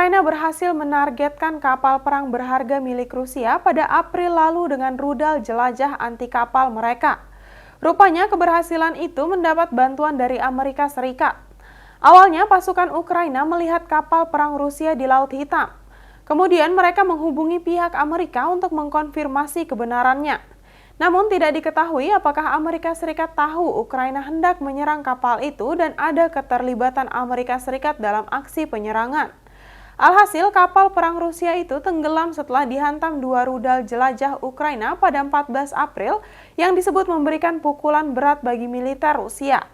Ukraina berhasil menargetkan kapal perang berharga milik Rusia pada April lalu dengan rudal jelajah anti kapal mereka. Rupanya keberhasilan itu mendapat bantuan dari Amerika Serikat. Awalnya pasukan Ukraina melihat kapal perang Rusia di Laut Hitam. Kemudian mereka menghubungi pihak Amerika untuk mengkonfirmasi kebenarannya. Namun tidak diketahui apakah Amerika Serikat tahu Ukraina hendak menyerang kapal itu dan ada keterlibatan Amerika Serikat dalam aksi penyerangan. Alhasil, kapal perang Rusia itu tenggelam setelah dihantam dua rudal jelajah Ukraina pada 14 April yang disebut memberikan pukulan berat bagi militer Rusia.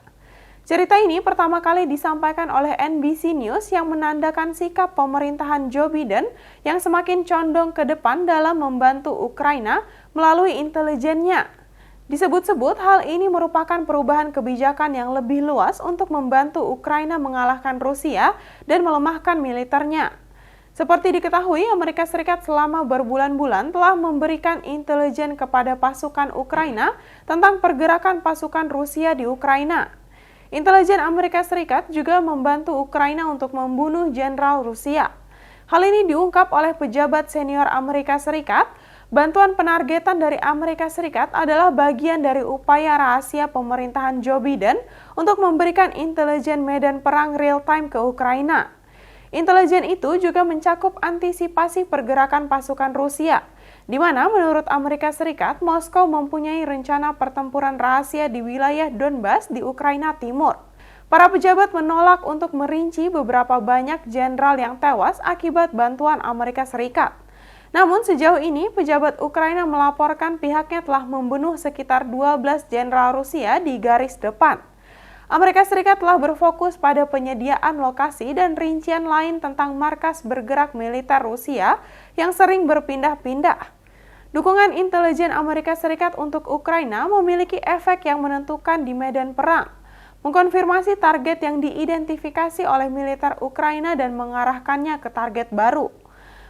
Cerita ini pertama kali disampaikan oleh NBC News yang menandakan sikap pemerintahan Joe Biden yang semakin condong ke depan dalam membantu Ukraina melalui intelijennya. Disebut-sebut hal ini merupakan perubahan kebijakan yang lebih luas untuk membantu Ukraina mengalahkan Rusia dan melemahkan militernya. Seperti diketahui, Amerika Serikat selama berbulan-bulan telah memberikan intelijen kepada pasukan Ukraina tentang pergerakan pasukan Rusia di Ukraina. Intelijen Amerika Serikat juga membantu Ukraina untuk membunuh jenderal Rusia. Hal ini diungkap oleh pejabat senior Amerika Serikat. Bantuan penargetan dari Amerika Serikat adalah bagian dari upaya rahasia pemerintahan Joe Biden untuk memberikan intelijen medan perang real-time ke Ukraina. Intelijen itu juga mencakup antisipasi pergerakan pasukan Rusia, di mana menurut Amerika Serikat, Moskow mempunyai rencana pertempuran rahasia di wilayah Donbas di Ukraina Timur. Para pejabat menolak untuk merinci beberapa banyak jenderal yang tewas akibat bantuan Amerika Serikat. Namun sejauh ini, pejabat Ukraina melaporkan pihaknya telah membunuh sekitar 12 jenderal Rusia di garis depan. Amerika Serikat telah berfokus pada penyediaan lokasi dan rincian lain tentang markas bergerak militer Rusia yang sering berpindah-pindah. Dukungan intelijen Amerika Serikat untuk Ukraina memiliki efek yang menentukan di medan perang, mengkonfirmasi target yang diidentifikasi oleh militer Ukraina dan mengarahkannya ke target baru.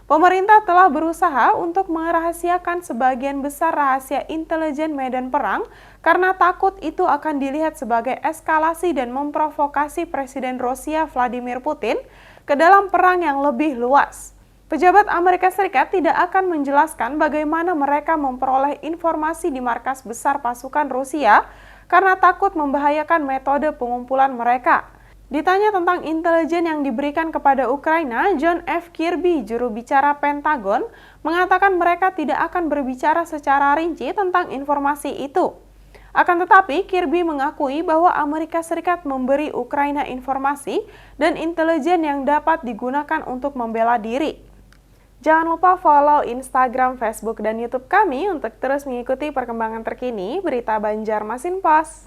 Pemerintah telah berusaha untuk merahasiakan sebagian besar rahasia intelijen medan perang karena takut itu akan dilihat sebagai eskalasi dan memprovokasi Presiden Rusia Vladimir Putin ke dalam perang yang lebih luas. Pejabat Amerika Serikat tidak akan menjelaskan bagaimana mereka memperoleh informasi di markas besar pasukan Rusia karena takut membahayakan metode pengumpulan mereka. Ditanya tentang intelijen yang diberikan kepada Ukraina, John F. Kirby, juru bicara Pentagon, mengatakan mereka tidak akan berbicara secara rinci tentang informasi itu. Akan tetapi, Kirby mengakui bahwa Amerika Serikat memberi Ukraina informasi dan intelijen yang dapat digunakan untuk membela diri. Jangan lupa follow Instagram, Facebook, dan YouTube kami untuk terus mengikuti perkembangan terkini berita Banjarmasin Post.